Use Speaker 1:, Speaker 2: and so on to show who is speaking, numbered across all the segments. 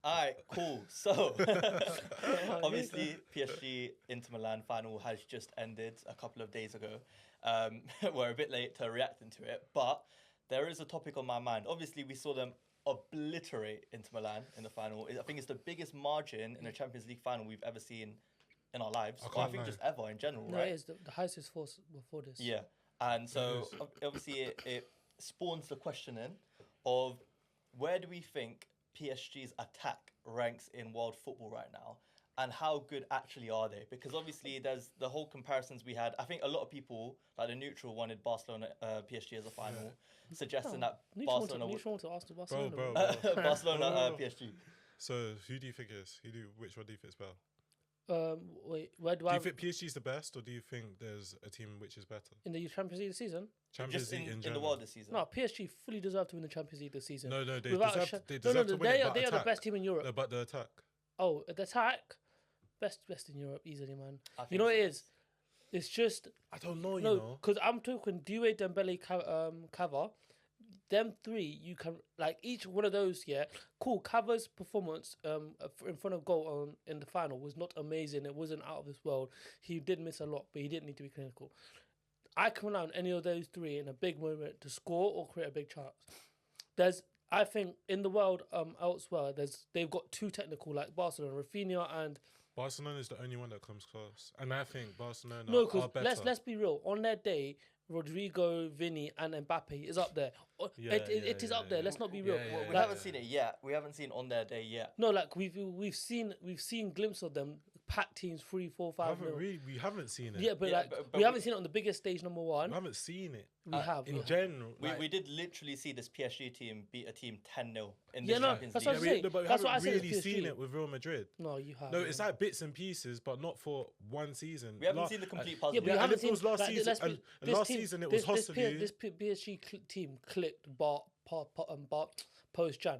Speaker 1: Alright, cool. So, obviously, PSG Inter Milan final has just ended a couple of days ago. We're a bit late to reacting to it, but there is a topic on my mind. Obviously, we saw them obliterate Inter Milan in the final. I think it's the biggest margin in a Champions League final we've ever seen in our lives. Or I think just ever in general,
Speaker 2: No,
Speaker 1: right?
Speaker 2: it is the highest is before this.
Speaker 1: Yeah, and so obviously it spawns the questioning of where do we think PSG's attack ranks in world football right now, and how good actually are they? Because obviously there's the whole comparisons we had. I think a lot of people, like the neutral, wanted Barcelona PSG as a final, suggesting that Barcelona
Speaker 2: neutral to Arsenal,
Speaker 3: Bro,
Speaker 2: Barcelona.
Speaker 1: Barcelona PSG.
Speaker 3: So who do you think is? Which one do you think is better?
Speaker 2: Wait, where do
Speaker 3: Do
Speaker 2: I
Speaker 3: you think PSG is the best, or do you think there's a team which is better?
Speaker 2: in the Champions League this season?
Speaker 3: Champions
Speaker 1: Just
Speaker 3: League
Speaker 1: in the
Speaker 3: general.
Speaker 1: world this season.
Speaker 2: No, PSG fully deserve to win the Champions League this season.
Speaker 3: No, they
Speaker 2: Without a
Speaker 3: deserve.
Speaker 2: sh-
Speaker 3: They
Speaker 2: no,
Speaker 3: deserve to win it.
Speaker 2: they are the best team in Europe.
Speaker 3: No, but the attack.
Speaker 2: Oh, the attack, best in Europe easily, man.
Speaker 1: I think
Speaker 2: You know what
Speaker 1: so.
Speaker 2: it is? It's just
Speaker 3: I don't know.
Speaker 2: no, because I'm talking Doué, Dembele, Cava. Them three, you can like each one of those. Yeah, cool. Cava's performance in front of goal in the final was not amazing. It wasn't out of this world. He did miss a lot, but he didn't need to be clinical. I can rely on any of those three in a big moment to score or create a big chance. I think in the world elsewhere, they've got too technical, like Barcelona, Raphina and
Speaker 3: Barcelona is the only one that comes close, and I think Barcelona
Speaker 2: no,
Speaker 3: are
Speaker 2: because
Speaker 3: better.
Speaker 2: let's be real. On their day, Rodrigo, Vinny, and Mbappe is up there. It is up there. Let's not be real.
Speaker 1: We haven't seen it yet. We haven't seen on their day yet.
Speaker 2: No, like we've seen glimpses of them pack teams 3, 4, 5.
Speaker 3: We haven't seen it.
Speaker 2: Yeah, but we haven't seen it on the biggest stage. Number one,
Speaker 3: We haven't seen it.
Speaker 2: we have.
Speaker 3: In general.
Speaker 1: We did literally see this PSG team beat a team 10-0 in
Speaker 2: Yeah,
Speaker 1: the
Speaker 2: no,
Speaker 1: Champions
Speaker 2: that's
Speaker 1: League.
Speaker 2: what I'm saying.
Speaker 3: But we
Speaker 2: That's what I
Speaker 3: haven't
Speaker 2: said it's
Speaker 3: really seen
Speaker 2: PSG.
Speaker 3: it with Real Madrid.
Speaker 2: No, you have.
Speaker 3: No, it's like bits and pieces, but not for one season.
Speaker 1: We haven't seen the complete puzzle.
Speaker 2: Yeah, but you
Speaker 3: and
Speaker 2: haven't
Speaker 3: if it was
Speaker 2: seen
Speaker 3: last
Speaker 2: like,
Speaker 3: season.
Speaker 2: let's be-
Speaker 3: And
Speaker 2: this
Speaker 3: last
Speaker 2: team-
Speaker 3: season it was
Speaker 2: this
Speaker 3: hostily.
Speaker 2: PSG team clicked post Jan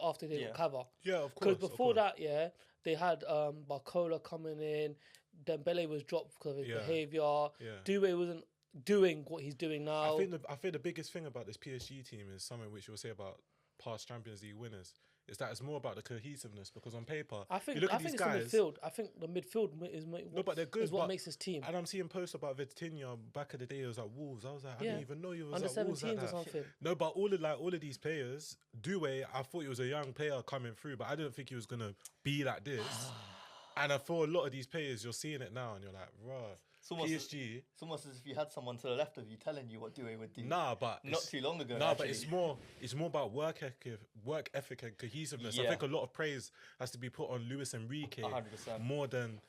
Speaker 2: after they got cover.
Speaker 3: Yeah, of
Speaker 2: Because
Speaker 3: course. of
Speaker 2: before
Speaker 3: course.
Speaker 2: that, yeah, they had Barcola coming in. Dembele was dropped because of his
Speaker 3: Yeah.
Speaker 2: behaviour.
Speaker 3: Yeah.
Speaker 2: Doué wasn't doing what he's doing now.
Speaker 3: I think the biggest thing about this PSG team is something which you'll say about past Champions League winners is that it's more about the cohesiveness, because on paper,
Speaker 2: I think
Speaker 3: you look at
Speaker 2: it's
Speaker 3: these guys.
Speaker 2: the midfield. I think the midfield is
Speaker 3: But they're good.
Speaker 2: is what
Speaker 3: but-
Speaker 2: makes his team.
Speaker 3: And I'm seeing posts about Vitinha back in the day. It was at Wolves. I was like, I
Speaker 2: Yeah.
Speaker 3: didn't even know he was
Speaker 2: Under
Speaker 3: at Wolves like
Speaker 2: 17s or
Speaker 3: that.
Speaker 2: something.
Speaker 3: No, but all of these players, Doué, I thought he was a young player coming through, but I didn't think he was gonna be like this. And I thought a lot of these players, you're seeing it now, and you're like, right, PSG.
Speaker 1: It's almost as if you had someone to the left of you telling you what Doué would do.
Speaker 3: Nah, but
Speaker 1: Not too long ago,
Speaker 3: Nah, but
Speaker 1: actually.
Speaker 3: it's more about work ethic and cohesiveness. I
Speaker 1: Yeah.
Speaker 3: think a lot of praise has to be put on Luis Enrique
Speaker 1: 100%.
Speaker 3: more than.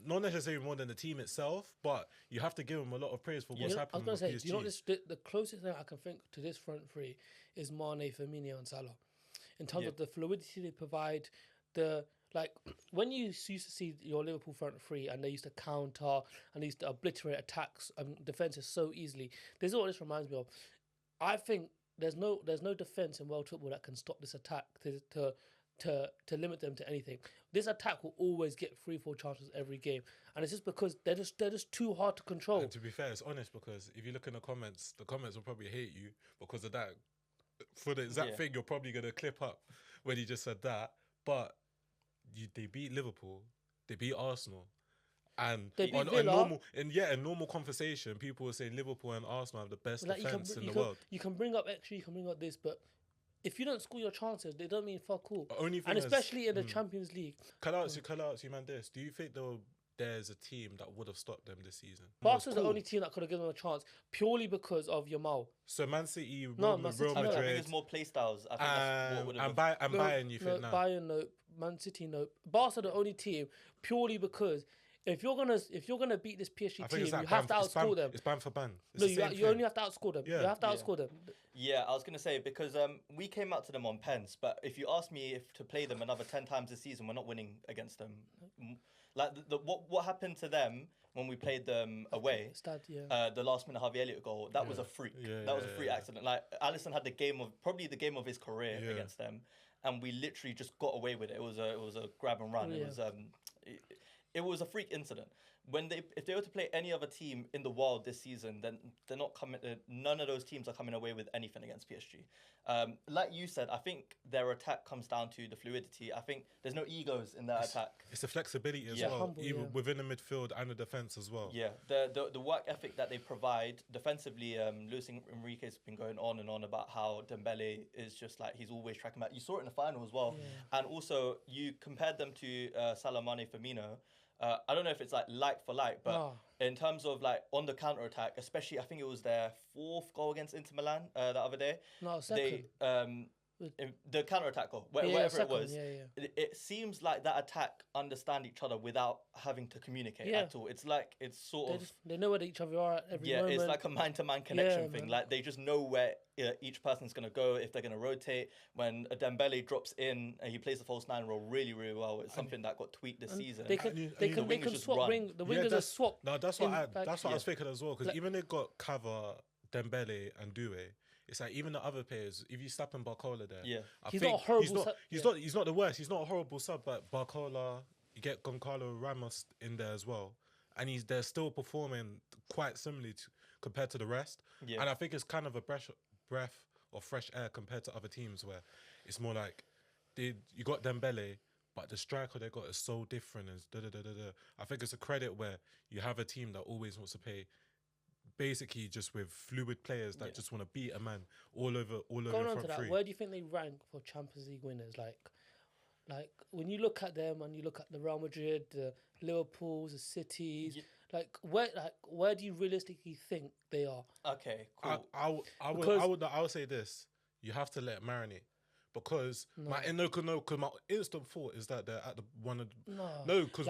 Speaker 3: Not necessarily more than the team itself, but you have to give him a lot of praise for what's
Speaker 2: I was
Speaker 3: happening
Speaker 2: going
Speaker 3: with
Speaker 2: to say,
Speaker 3: PSG.
Speaker 2: do you know what the closest thing I can think to this front three is Mane, Firmino, and Salah. In terms of the fluidity they provide, when you used to see your Liverpool front three and they used to counter and they used to obliterate attacks and defenses so easily. This is what this reminds me of. I think there's no defense in world football that can stop this attack to limit them to anything. This attack will always get 3-4 chances every game, and it's just because they're just too hard to control.
Speaker 3: And to be fair, it's honest, because if you look in the comments will probably hate you because of that. For the exact thing, you're probably going to clip up when he just said that. But they beat Liverpool, they beat Arsenal. And
Speaker 2: They beat
Speaker 3: on
Speaker 2: Villa.
Speaker 3: normal conversation, people were saying Liverpool and Arsenal have the best
Speaker 2: Like
Speaker 3: defence in the world.
Speaker 2: You can bring up extra, you can bring up this, but if you don't score your chances, they don't mean fuck all.
Speaker 3: Only thing
Speaker 2: And
Speaker 3: is-
Speaker 2: especially in the Champions League.
Speaker 3: Can I ask you, man, this? Do you think there's a team that would have stopped them this season?
Speaker 2: Barca's the only team that could have given them a chance purely because of Yamal.
Speaker 3: So Man City, Real
Speaker 2: Man City,
Speaker 3: Real
Speaker 2: no.
Speaker 1: I think
Speaker 3: Madrid,
Speaker 1: it's more play styles. I think that's what would have.
Speaker 3: and Bayern, you think now?
Speaker 2: Bayern, no. Man City, no. Barca the only team purely because if you're gonna beat this PSG
Speaker 3: I think
Speaker 2: team,
Speaker 3: it's like
Speaker 2: you have to outscore them.
Speaker 3: It's ban for ban. It's
Speaker 2: No,
Speaker 3: the same
Speaker 2: you
Speaker 3: thing.
Speaker 2: only have to outscore them.
Speaker 3: Yeah.
Speaker 2: You have to outscore them.
Speaker 1: Yeah, I was going to say, because we came out to them on pens, but if you ask me if to play them another 10 times this season, we're not winning against them. Like, what happened to them when we played them away, the last minute Harvey Elliott goal, that was a freak. That was a freak accident. Like, Alisson had probably the game of his career against them, and we literally just got away with it. It was a grab and run. It was a freak incident. if they were to play any other team in the world this season, then they're not coming. None of those teams are coming away with anything against PSG. Like you said, I think their attack comes down to the fluidity. I think there's no egos in their attack.
Speaker 3: It's the flexibility as
Speaker 1: Yeah.
Speaker 3: well,
Speaker 2: Humble,
Speaker 3: even
Speaker 2: yeah.
Speaker 3: within the midfield and the defense as well.
Speaker 1: Yeah, the work ethic that they provide defensively. Luis Enrique's been going on and on about how Dembele is just like he's always tracking back. You saw it in the final as well, and also you compared them to Salah, Mane, Firmino. I don't know if it's like for like, but in terms of like on the counter attack, especially I think it was their 4th goal against Inter Milan the other day.
Speaker 2: No, second.
Speaker 1: The counter attack goal, whatever it was. It seems like that attack understand each other without having to communicate at all. It's like it's sort of
Speaker 2: they know where each other are at every moment.
Speaker 1: it's like a man-to-man connection thing.
Speaker 2: Man.
Speaker 1: Like they just know where each person's gonna go, if they're gonna rotate. When a Dembele drops in and he plays the false 9 role really, really well, it's something that got tweaked this season.
Speaker 2: They can
Speaker 1: just
Speaker 2: swap
Speaker 1: run.
Speaker 2: the wingers are swap.
Speaker 3: No, that's what I was thinking as well. Because
Speaker 2: Like-
Speaker 3: even they got Cover, Dembele, and Doué. It's like even the other players. If you slap in Barcola there,
Speaker 2: He's not a horrible sub.
Speaker 3: He's not the worst. He's not a horrible sub. But Barcola, you get Goncalo Ramos in there as well, and they're still performing quite similarly compared to the rest.
Speaker 1: Yeah.
Speaker 3: And I think it's kind of a breath of fresh air compared to other teams where it's more like you got Dembele, but the striker they got is so different. I think it's a credit where you have a team that always wants to play basically just with fluid players that just want to beat a man all over
Speaker 2: Going
Speaker 3: your
Speaker 2: on
Speaker 3: front
Speaker 2: to that,
Speaker 3: three.
Speaker 2: where do you think they rank for Champions League winners? Like when you look at them and you look at the Real Madrid, the Liverpools, the Cities, where do you realistically think they are?
Speaker 1: Okay, cool.
Speaker 3: I would say this: you have to let it marinate. Because my instant thought is that they're at the one of because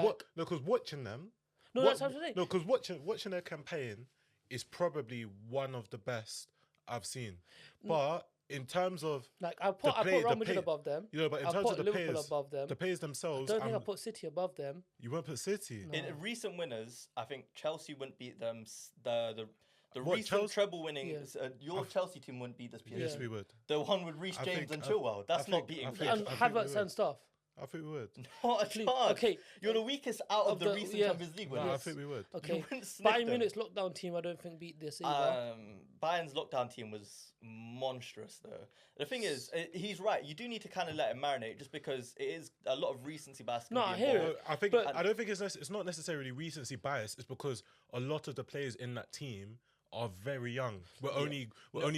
Speaker 3: watching them.
Speaker 2: No, that's what I'm saying.
Speaker 3: No, because watching their campaign is probably one of the best I've seen. But in terms of
Speaker 2: like I put Real Madrid above them.
Speaker 3: You know, but in
Speaker 2: I
Speaker 3: terms
Speaker 2: put
Speaker 3: of the
Speaker 2: Liverpool
Speaker 3: players,
Speaker 2: above them.
Speaker 3: the players themselves,
Speaker 2: I don't think I put City above them.
Speaker 3: You won't put City.
Speaker 2: No.
Speaker 1: In recent winners, I think Chelsea wouldn't beat them. The
Speaker 3: What,
Speaker 1: recent
Speaker 3: Chelsea?
Speaker 1: treble winning, your Chelsea team wouldn't beat this PSG.
Speaker 3: Yes, we would.
Speaker 1: The one with Reece James and Chilwell. That's not beating
Speaker 2: And
Speaker 1: PSG.
Speaker 2: Havertz and stuff.
Speaker 3: I think we would.
Speaker 1: Not a chance.
Speaker 2: Okay.
Speaker 1: You're the weakest out of the recent Champions League winners.
Speaker 3: No, I think we would.
Speaker 2: Okay.
Speaker 1: wouldn't sniff
Speaker 2: Bayern
Speaker 1: them.
Speaker 2: Munich's lockdown team, I don't think beat this either.
Speaker 1: Bayern's lockdown team was monstrous, though. The thing is, he's right. You do need to kind of let it marinate, just because it is a lot of recency bias.
Speaker 2: No, I hear it.
Speaker 3: I don't think it's not necessarily recency bias. It's because a lot of the players in that team are very young. We're only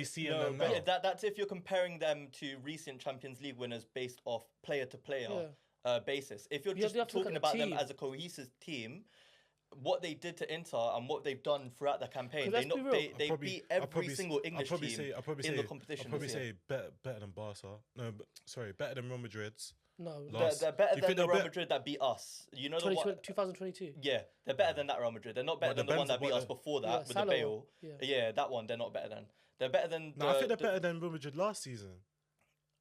Speaker 3: seeing them now.
Speaker 1: But that's if you're comparing them to recent Champions League winners based off player to player basis. If you're just talking about them as a cohesive team, what they did to Inter and what they've done throughout the campaign, they beat every single English team in the competition.
Speaker 3: I'd probably say better than Barca. No, better than Real Madrid's.
Speaker 2: No,
Speaker 1: they're better than the Real Madrid that beat us. You know
Speaker 2: 2022.
Speaker 1: Yeah, they're better than that Real Madrid. They're not better than the one that beat us before that with the Bale. Yeah, that one they're not better than. They're better than.
Speaker 3: No, I think they're better than Real Madrid last season.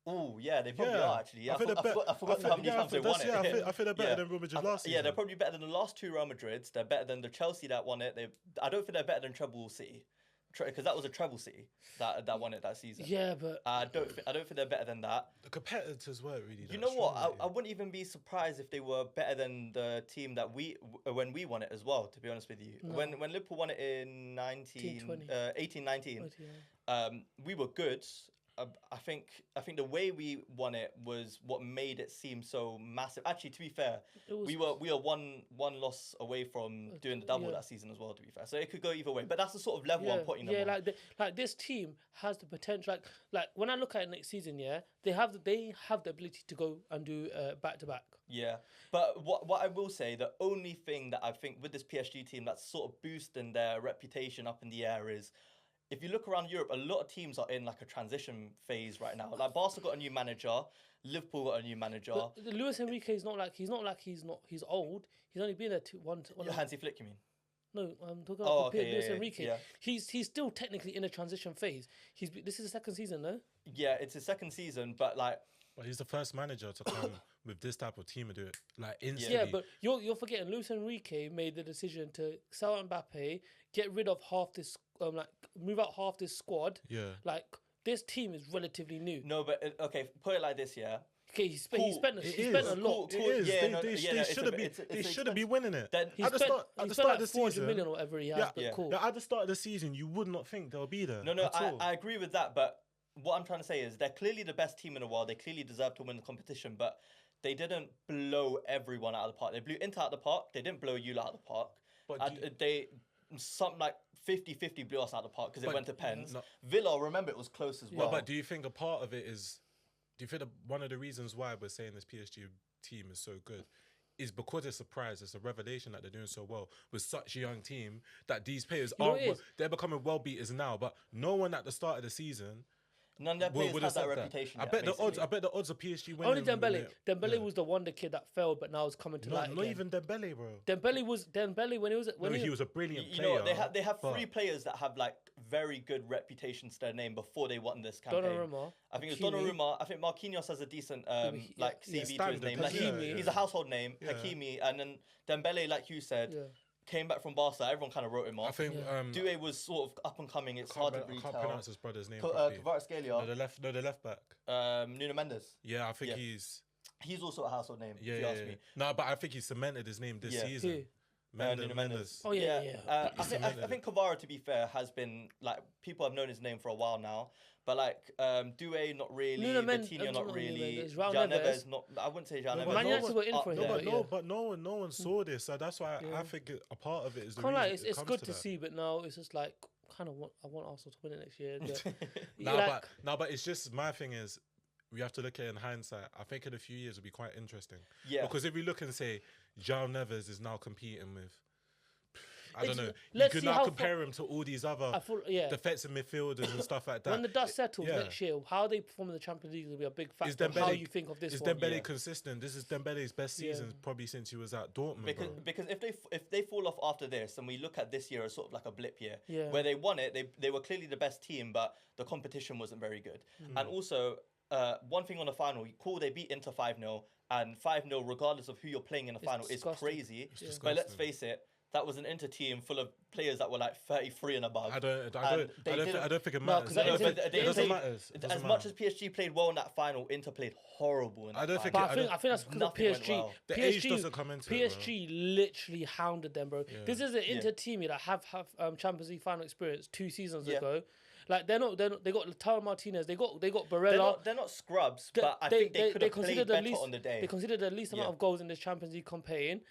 Speaker 1: Oh yeah, they probably are actually. Yeah, I forgot how many times they won it.
Speaker 3: I think they're better than Real Madrid last season.
Speaker 1: Yeah, they're probably better than the last 2 Real Madrids. They're better than the Chelsea that won it. I don't think they're better than Treble City, because that was a Treble City that won it that season.
Speaker 2: Yeah, but
Speaker 1: I don't think they're better than that.
Speaker 3: The competitors weren't really.
Speaker 1: You know what? I wouldn't even be surprised if they were better than the team that when we won it as well. To be honest with you, when Liverpool won it in 18-19, we were good. I think the way we won it was what made it seem so massive. Actually, to be fair, we were one loss away from doing the double that season as well. To be fair, so it could go either way. But that's the sort of level I'm putting them on.
Speaker 2: like this team has the potential. Like when I look at it next season, they have the ability to go and do back to back.
Speaker 1: Yeah, but what I will say, the only thing that I think with this PSG team that's sort of boosting their reputation up in the air is, if you look around Europe, a lot of teams are in like a transition phase right now. Like Barca got a new manager, Liverpool got a new manager.
Speaker 2: But Luis Enrique is he's old. He's only been there one.
Speaker 1: Hansi Flick, you mean?
Speaker 2: No, I'm talking about Luis Enrique.
Speaker 1: Yeah.
Speaker 2: He's still technically in a transition phase. This is the second season, no?
Speaker 1: Yeah, it's his second season, but like.
Speaker 3: But he's the first manager to come with this type of team and do it like instantly.
Speaker 2: Yeah, but you're forgetting Luis Enrique made the decision to sell Mbappé, get rid of half this, move out half this squad.
Speaker 3: Yeah.
Speaker 2: Like this team is relatively new.
Speaker 1: No, but okay, put it like this, yeah.
Speaker 2: Okay, he spent a lot.
Speaker 3: It is. They shouldn't be winning it.
Speaker 1: Then
Speaker 2: He
Speaker 3: At the
Speaker 2: spent
Speaker 3: start of
Speaker 2: like
Speaker 3: the
Speaker 2: 400
Speaker 3: season,
Speaker 2: million or whatever he has.
Speaker 1: Yeah.
Speaker 2: But
Speaker 1: Yeah.
Speaker 2: cool.
Speaker 3: at the start of the season, you would not think they'll be there.
Speaker 1: No,
Speaker 3: at all.
Speaker 1: I agree with that, but what I'm trying to say is they're clearly the best team in the world. They clearly deserve to win the competition, but they didn't blow everyone out of the park. They blew Inter out of the park. They didn't blow you out of the park.
Speaker 3: But
Speaker 1: They something like 50-50 blew us out of the park because it went to pens.
Speaker 3: No.
Speaker 1: Villa, remember, it was close as well.
Speaker 3: But do you think a part of it is? Do you think that one of the reasons why we're saying this PSG team is so good is because it's a surprise, it's a revelation that they're doing so well with such a young team that these players they're becoming well beaters now, but no one at the start of the season.
Speaker 1: None of their players
Speaker 3: would
Speaker 1: had
Speaker 3: have
Speaker 1: that
Speaker 3: said
Speaker 1: reputation.
Speaker 3: I
Speaker 1: yet,
Speaker 3: bet the
Speaker 1: basically.
Speaker 3: odds. I bet the odds of PSG winning.
Speaker 2: Only Dembele.
Speaker 3: with it-
Speaker 2: Dembele
Speaker 3: yeah.
Speaker 2: was the wonder kid that failed, but now is coming to light
Speaker 3: Not
Speaker 2: again.
Speaker 3: even Dembele, bro.
Speaker 2: Dembele when he was
Speaker 3: He was a brilliant
Speaker 1: You
Speaker 3: player.
Speaker 1: know what? They have
Speaker 3: but-
Speaker 1: three players that have like very good reputations to their name before they won this campaign.
Speaker 2: Donnarumma.
Speaker 1: I think it's
Speaker 2: Hakimi.
Speaker 1: Donnarumma. I think Marquinhos has a decent like CV to his
Speaker 3: standard,
Speaker 1: name.
Speaker 3: yeah,
Speaker 1: Like
Speaker 3: yeah.
Speaker 1: he's a household name.
Speaker 3: Yeah.
Speaker 1: Hakimi, and then Dembele, like you said,
Speaker 2: Yeah.
Speaker 1: came back from Barca. Everyone kind of wrote him
Speaker 3: I
Speaker 1: off.
Speaker 3: think.
Speaker 1: Doué was sort of up and coming. It's hard to
Speaker 3: I
Speaker 1: really
Speaker 3: can't
Speaker 1: tell.
Speaker 3: pronounce his brother's name. properly. No,
Speaker 1: Kvaratskhelia,
Speaker 3: the left back.
Speaker 1: Nuno Mendes.
Speaker 3: Yeah, I think
Speaker 1: Yeah.
Speaker 3: he's
Speaker 1: also a household name.
Speaker 3: yeah,
Speaker 1: if you
Speaker 3: yeah,
Speaker 1: ask
Speaker 3: yeah.
Speaker 1: me.
Speaker 3: No, but I think he cemented his name this
Speaker 1: Yeah.
Speaker 3: season.
Speaker 2: Who?
Speaker 1: Nuno Mendes.
Speaker 2: Oh, yeah.
Speaker 1: I think Kvara, to be fair, has been like people have known his name for a while now, but like Doué not really,
Speaker 2: Nuno Mendes-
Speaker 1: Vitinha not
Speaker 2: Nuno
Speaker 1: really,
Speaker 2: Mendes, Raul
Speaker 1: João
Speaker 2: Neves.
Speaker 1: Neves not. I wouldn't say João
Speaker 3: No,
Speaker 1: Neves.
Speaker 3: but
Speaker 2: Man
Speaker 3: no
Speaker 2: United
Speaker 3: one-
Speaker 2: were in for him.
Speaker 1: there.
Speaker 2: But
Speaker 3: No one saw this, so that's why
Speaker 2: Yeah.
Speaker 3: I think a part of it is the
Speaker 2: Can't
Speaker 3: reason
Speaker 2: lie,
Speaker 3: it
Speaker 2: it's
Speaker 3: comes
Speaker 2: good
Speaker 3: to
Speaker 2: to
Speaker 3: that.
Speaker 2: see, but now it's just like I want Arsenal to win it next year.
Speaker 3: But it's just my thing is we have to look at it in hindsight. I think in a few years it'll be quite interesting.
Speaker 1: Yeah.
Speaker 3: Because if we look and say João Neves is now competing with, I don't
Speaker 2: It's-
Speaker 3: know, you
Speaker 2: let's
Speaker 3: could
Speaker 2: see
Speaker 3: now
Speaker 2: how
Speaker 3: compare him to all these other defensive midfielders and stuff like that.
Speaker 2: When the dust settles
Speaker 3: yeah.
Speaker 2: next year, how they perform in the Champions League will be a big
Speaker 3: Is
Speaker 2: factor. How
Speaker 3: Dembele-
Speaker 2: you think of this
Speaker 3: Is
Speaker 2: one?
Speaker 3: Dembele
Speaker 1: Yeah.
Speaker 3: consistent? This is Dembele's best season probably since he was at Dortmund.
Speaker 1: Because if they fall off after this, and we look at this year as sort of like a blip year,
Speaker 2: Yeah.
Speaker 1: where they won it, they were clearly the best team, but the competition wasn't very good. And also, one thing on the final, cool, they beat Inter 5-0, and 5-0, regardless of who you're playing in the final, is
Speaker 2: disgusting.
Speaker 1: crazy.
Speaker 3: It's
Speaker 1: But let's
Speaker 3: disgusting.
Speaker 1: face it, that was an Inter team full of players that were like 33 and above.
Speaker 3: I don't think it
Speaker 2: No,
Speaker 3: matters.
Speaker 2: 'cause
Speaker 3: I don't
Speaker 2: they-
Speaker 3: think-
Speaker 2: they-
Speaker 3: it doesn't
Speaker 2: they-
Speaker 3: matter. It
Speaker 1: As
Speaker 3: doesn't
Speaker 1: much
Speaker 3: matter.
Speaker 1: as PSG played well in that final, Inter played horrible in that
Speaker 3: I don't think
Speaker 1: final.
Speaker 2: But I think that's because of
Speaker 1: Nothing went
Speaker 2: PSG.
Speaker 1: well.
Speaker 3: The age doesn't come into it,
Speaker 2: PSG literally hounded them, bro.
Speaker 3: Yeah.
Speaker 2: This is an Inter team that have Champions League final experience 2 seasons
Speaker 1: Yeah.
Speaker 2: ago. Like they're not. They got Lautaro Martinez. They got Barella.
Speaker 1: They're not scrubs, but I think they could have played
Speaker 2: considered the
Speaker 1: better
Speaker 2: least.
Speaker 1: on the day.
Speaker 2: They considered the least amount
Speaker 1: Yeah.
Speaker 2: of goals in this Champions League campaign.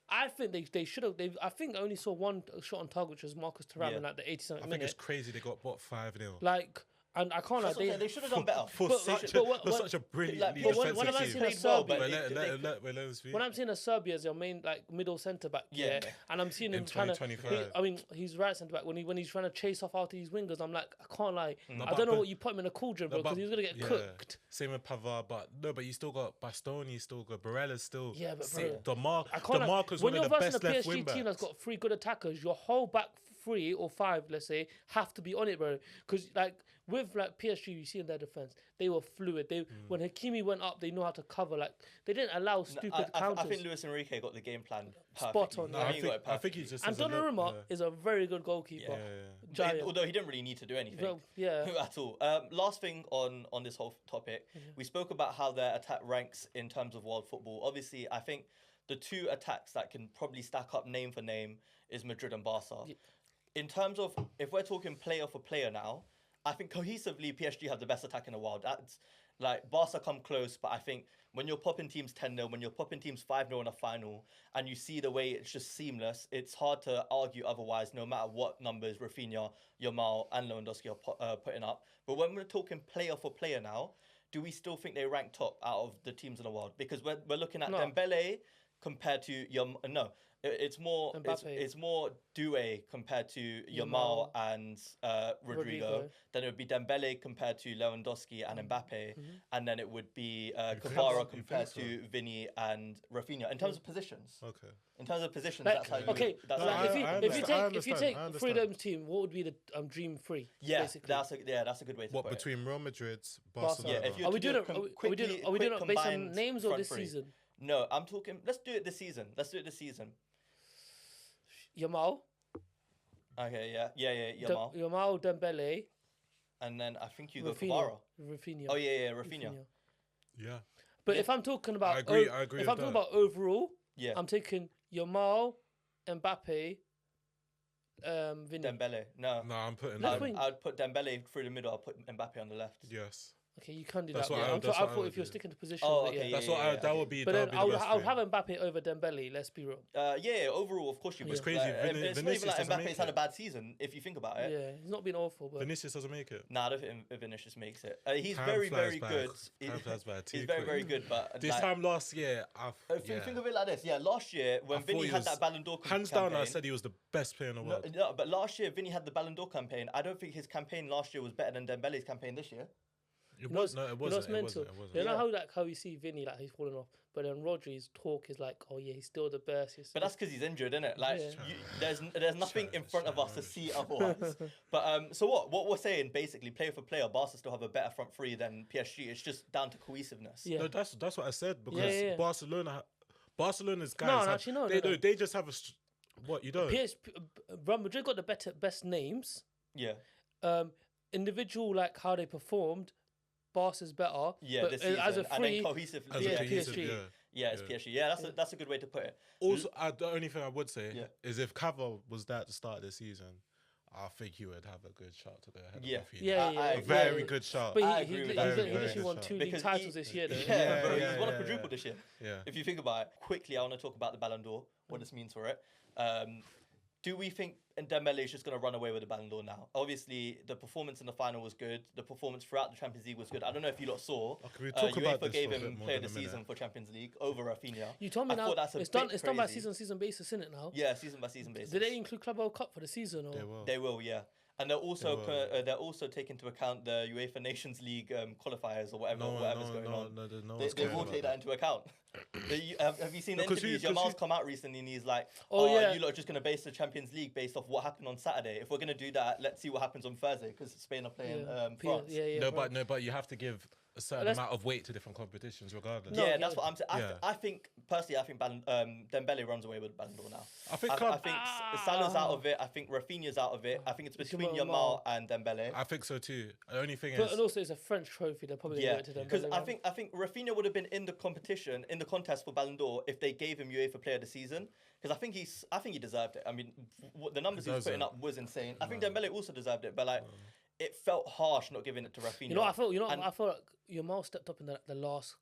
Speaker 2: I think they should have. I think I only saw one shot on target, which was Marcus Thuram
Speaker 1: Yeah.
Speaker 2: in like the 87th
Speaker 3: I think it's
Speaker 2: minute.
Speaker 3: crazy they got bought 5-0.
Speaker 2: Like, and I can't
Speaker 1: That's
Speaker 2: like
Speaker 1: what I'm saying, they should have done better.
Speaker 3: For
Speaker 2: But-
Speaker 3: such
Speaker 2: but
Speaker 3: a
Speaker 2: what-
Speaker 3: such a brilliant
Speaker 1: like,
Speaker 3: defensive
Speaker 1: when- when
Speaker 2: I'm
Speaker 3: team.
Speaker 2: saying
Speaker 1: played well, but
Speaker 2: Serbia-
Speaker 3: Let us speak.
Speaker 2: when I'm seeing a Serbia as your main like middle centre back,
Speaker 1: Yeah.
Speaker 2: and I'm seeing him
Speaker 3: In
Speaker 2: trying to.
Speaker 3: 2025.
Speaker 2: I mean, he's right centre back when he's trying to chase off after these wingers. I'm like, I can't lie. I
Speaker 3: but-
Speaker 2: don't know
Speaker 3: but-
Speaker 2: what you put him in a cauldron, bro, because he's gonna get cooked.
Speaker 3: Same with Pavard, but you still got Bastoni, you still got Barella's still.
Speaker 2: Yeah, but
Speaker 3: sick.
Speaker 2: bro, I can't.
Speaker 3: DeMarco's
Speaker 2: When
Speaker 3: one
Speaker 2: you're
Speaker 3: of the
Speaker 2: versing
Speaker 3: best
Speaker 2: a
Speaker 3: left
Speaker 2: PSG
Speaker 3: wing
Speaker 2: team that's
Speaker 3: backs.
Speaker 2: got 3 good attackers, your whole back 3 or 5, let's say, have to be on it, bro. Because like with like PSG, you see in their defense, they were fluid. When Hakimi went up, they know how to cover. Like they didn't allow stupid counters.
Speaker 1: I think Luis Enrique got the game plan
Speaker 2: Spot
Speaker 1: perfectly.
Speaker 2: on.
Speaker 3: No,
Speaker 2: Yeah,
Speaker 3: I
Speaker 1: he got it
Speaker 3: think
Speaker 1: perfectly.
Speaker 3: he just.
Speaker 2: and
Speaker 3: has a look,
Speaker 2: Donnarumma is a very good goalkeeper.
Speaker 3: yeah.
Speaker 2: Giant.
Speaker 1: Although he didn't really need to do anything.
Speaker 2: Well, yeah.
Speaker 1: At all. Last thing on this whole topic, we spoke about how their attack ranks in terms of world football. Obviously, I think the 2 attacks that can probably stack up name for name is Madrid and Barca.
Speaker 2: Yeah.
Speaker 1: In terms of, if we're talking player for player now, I think cohesively PSG have the best attack in the world. That's like Barca come close, but I think when you're popping teams 10-0, when you're popping teams 5-0 in a final, and you see the way it's just seamless, it's hard to argue otherwise, no matter what numbers Raphinha, Yamal, and Lewandowski are putting up. But when we're talking player for player now, do we still think they rank top out of the teams in the world? Because we're looking at
Speaker 2: No.
Speaker 1: Dembele compared to it's more
Speaker 2: Mbappé.
Speaker 1: it's more Doué compared to Yamal and Rodrigo. Then it would be Dembele compared to Lewandowski and Mbappe, and then it would be Kvara
Speaker 3: You
Speaker 1: compared
Speaker 3: think
Speaker 1: to Vinny and Rafinha. In terms of positions,
Speaker 3: Okay.
Speaker 1: in terms of positions,
Speaker 2: Like,
Speaker 1: that's how you.
Speaker 2: okay,
Speaker 1: That's
Speaker 3: No,
Speaker 1: how
Speaker 2: like
Speaker 1: you
Speaker 3: I
Speaker 2: if you
Speaker 3: understand,
Speaker 2: take
Speaker 3: I understand.
Speaker 2: Freedom's team, what would be the dream 3?
Speaker 1: yeah,
Speaker 2: basically.
Speaker 1: that's a good way to
Speaker 3: What
Speaker 1: put it.
Speaker 3: between Real Madrid,
Speaker 2: Barca.
Speaker 3: Barcelona?
Speaker 1: Yeah, if you-
Speaker 2: Are we doing it?
Speaker 1: com-
Speaker 2: Are we
Speaker 1: quickly-
Speaker 2: doing it
Speaker 1: quick
Speaker 2: based on
Speaker 1: combined
Speaker 2: names or
Speaker 1: front
Speaker 2: this
Speaker 1: three.
Speaker 2: season?
Speaker 1: No, I'm talking. Let's do it this season.
Speaker 2: Yamal,
Speaker 1: Okay, yeah, Yamal,
Speaker 2: Yamal, Dembele,
Speaker 1: and then I think you go
Speaker 2: Raphinha.
Speaker 1: Kvara.
Speaker 2: Raphinha.
Speaker 1: Oh yeah, Rafinha.
Speaker 3: Yeah.
Speaker 2: But if I'm talking about,
Speaker 3: I agree
Speaker 2: if I'm
Speaker 3: with
Speaker 2: talking
Speaker 3: that.
Speaker 2: about overall,
Speaker 1: Yeah.
Speaker 2: I'm taking Yamal, Mbappe, Vinny.
Speaker 1: Dembele. No.
Speaker 3: No, I'm putting
Speaker 2: Left
Speaker 3: them.
Speaker 2: wing.
Speaker 1: I'd put Dembele through the middle. I'll put Mbappe on the left.
Speaker 3: Yes.
Speaker 2: Okay, you can't do
Speaker 3: That's
Speaker 2: that.
Speaker 3: what
Speaker 2: But
Speaker 3: I-
Speaker 2: I
Speaker 3: that's what I
Speaker 2: thought
Speaker 3: would
Speaker 2: if you're
Speaker 3: do.
Speaker 2: sticking to position,
Speaker 1: Oh,
Speaker 2: but
Speaker 1: okay,
Speaker 2: yeah.
Speaker 3: That's what
Speaker 1: yeah,
Speaker 3: that would be.
Speaker 2: But
Speaker 3: That
Speaker 2: then
Speaker 3: would be
Speaker 2: I
Speaker 3: the
Speaker 2: would,
Speaker 3: best
Speaker 2: I would
Speaker 3: thing.
Speaker 2: have Mbappe over Dembele. Let's be real.
Speaker 1: Yeah, overall, of course you would.
Speaker 3: It's crazy.
Speaker 1: Like, it's not
Speaker 3: Vinicius
Speaker 1: even like
Speaker 3: doesn't make
Speaker 1: Mbappe's had a
Speaker 3: it.
Speaker 1: bad season, if you think about it.
Speaker 2: Yeah, he's not been awful, but
Speaker 3: Vinicius doesn't make it.
Speaker 1: Nah, I don't think Vinicius makes it. He's
Speaker 3: Time
Speaker 1: very,
Speaker 3: flies
Speaker 1: very
Speaker 3: by.
Speaker 1: good.
Speaker 3: Time flies by too
Speaker 1: He's very,
Speaker 3: quick.
Speaker 1: very good. But
Speaker 3: This
Speaker 1: like,
Speaker 3: time last year,
Speaker 1: think of it like this. Yeah, last year when
Speaker 3: I thought
Speaker 1: Vinny
Speaker 3: he
Speaker 1: had
Speaker 3: was-
Speaker 1: that Ballon d'Or
Speaker 3: hands
Speaker 1: campaign,
Speaker 3: down, I said he was the best player in the world.
Speaker 1: no, but last year Vinny had the Ballon d'Or campaign. I don't think his campaign last year was better than Dembele's campaign this year.
Speaker 3: It
Speaker 2: know
Speaker 3: was no, it
Speaker 2: you know
Speaker 3: wasn't.
Speaker 2: what's
Speaker 3: It
Speaker 2: mental?
Speaker 3: wasn't. It wasn't.
Speaker 2: You know
Speaker 1: Yeah.
Speaker 2: how you see Vinny he's falling off, but then Rodri's talk is like, oh yeah, he's still the best.
Speaker 1: But that's because he's injured, isn't it? Like,
Speaker 2: Yeah.
Speaker 1: there's nothing in front of us to see otherwise. But so what we're saying basically, player for player, Barca still have a better front three than PSG. It's just down to cohesiveness.
Speaker 2: Yeah.
Speaker 3: No, that's what I said because
Speaker 2: Yeah.
Speaker 3: Barcelona's guys.
Speaker 2: No,
Speaker 3: have-
Speaker 2: actually, no,
Speaker 3: They
Speaker 2: no, no.
Speaker 3: they just have a. What you don't?
Speaker 2: Real Madrid got the best names.
Speaker 1: Yeah.
Speaker 2: Individual like how they performed, Barca's better.
Speaker 1: Yeah,
Speaker 2: but
Speaker 1: this season.
Speaker 2: as a
Speaker 1: And then
Speaker 2: free,
Speaker 1: cohesive.
Speaker 3: As
Speaker 2: yeah,
Speaker 3: a cohesive,
Speaker 2: PSG.
Speaker 1: Yeah, it's PSG. Yeah, that's a good way to put it.
Speaker 3: Also, the only thing I would say
Speaker 1: Yeah.
Speaker 3: is if Cava was there at the start of the season, I think he would have a good shot to the head
Speaker 1: Yeah.
Speaker 3: of Raphinha.
Speaker 2: Yeah, yeah,
Speaker 1: I
Speaker 3: A
Speaker 1: agree.
Speaker 3: very good shot.
Speaker 2: But
Speaker 1: I
Speaker 2: he
Speaker 1: agree with
Speaker 2: he
Speaker 1: that.
Speaker 3: Very,
Speaker 2: literally
Speaker 3: very
Speaker 2: won
Speaker 3: good
Speaker 2: 2
Speaker 3: shot.
Speaker 2: league
Speaker 1: Because
Speaker 2: titles
Speaker 1: he-
Speaker 2: this year, though.
Speaker 1: Yeah, bro,
Speaker 3: yeah,
Speaker 1: he's won a
Speaker 3: yeah,
Speaker 1: quadruple
Speaker 3: yeah.
Speaker 1: this year.
Speaker 3: Yeah.
Speaker 1: If you think about it, quickly, I want to talk about the Ballon d'Or, what this means for it. Do we think Dembele is just going to run away with the Ballon d'Or now? Obviously, the performance in the final was good. The performance throughout the Champions League was good. I don't know if you lot saw.
Speaker 3: Okay, we talk about
Speaker 1: UEFA
Speaker 3: this
Speaker 1: gave
Speaker 3: for a bit
Speaker 1: him
Speaker 3: more
Speaker 1: player of
Speaker 3: than
Speaker 1: the
Speaker 3: a minute.
Speaker 1: season for Champions League over Raphinha.
Speaker 2: You told me
Speaker 1: I
Speaker 2: now
Speaker 1: thought that's a
Speaker 2: it's
Speaker 1: bit
Speaker 2: done by
Speaker 1: crazy.
Speaker 2: season basis, isn't it now?
Speaker 1: Yeah, season by season basis.
Speaker 2: Did they include Club World Cup for the season? Or?
Speaker 3: They will.
Speaker 1: They will, yeah. And they're also
Speaker 3: will.
Speaker 1: they're also taking into account the UEFA Nations League qualifiers or whatever's going on. They will take that into account. Have you seen the interviews? Yamal's come out recently and he's like, you lot are just going to base the Champions League based off what happened on Saturday. If we're going to do that, let's see what happens on Thursday because Spain are playing France.
Speaker 3: But you have to give a certain amount of weight to different competitions regardless.
Speaker 1: Yeah, that's what I'm saying.
Speaker 3: Yeah.
Speaker 1: I think personally, Dembele runs away with Ballon d'Or now.
Speaker 3: I think
Speaker 1: I think Salah's out of it. I think Raphinha's out of it. I think it's between Yamal and Dembele.
Speaker 3: I think so too. The only thing
Speaker 2: But
Speaker 3: is,
Speaker 2: and also it's a French trophy. They're probably
Speaker 1: Yeah,
Speaker 2: going to Dembele.
Speaker 1: because I think Raphinha would have been in the competition, in the contest for Ballon d'Or if they gave him UEFA Player of the Season. Because I think he deserved it. I mean, the numbers he was putting up was insane. I think Dembele also deserved it, but like, it felt harsh not giving it to Raphinha.
Speaker 2: I felt like Yamal stepped up in the last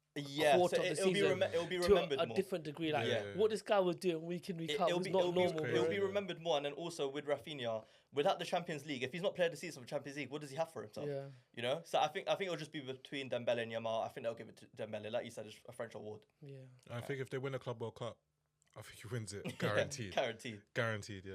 Speaker 2: quarter of the
Speaker 1: it'll
Speaker 2: season.
Speaker 1: It'll be remembered
Speaker 2: to a
Speaker 1: more.
Speaker 2: different degree. Like
Speaker 1: Yeah.
Speaker 2: what this guy was doing week in week out was not normal.
Speaker 1: It'll be
Speaker 3: bro.
Speaker 1: remembered more, and then also with Raphinha, without the Champions League, if he's not player of the season for Champions League, what does he have for himself?
Speaker 2: Yeah.
Speaker 1: You know, so I think it'll just be between Dembele and Yamal. I think they'll give it to Dembele, like you said, it's a French award.
Speaker 2: Yeah.
Speaker 3: I think if they win the Club World Cup, I think he wins it. Guaranteed.
Speaker 1: Guaranteed.
Speaker 3: Guaranteed, yeah.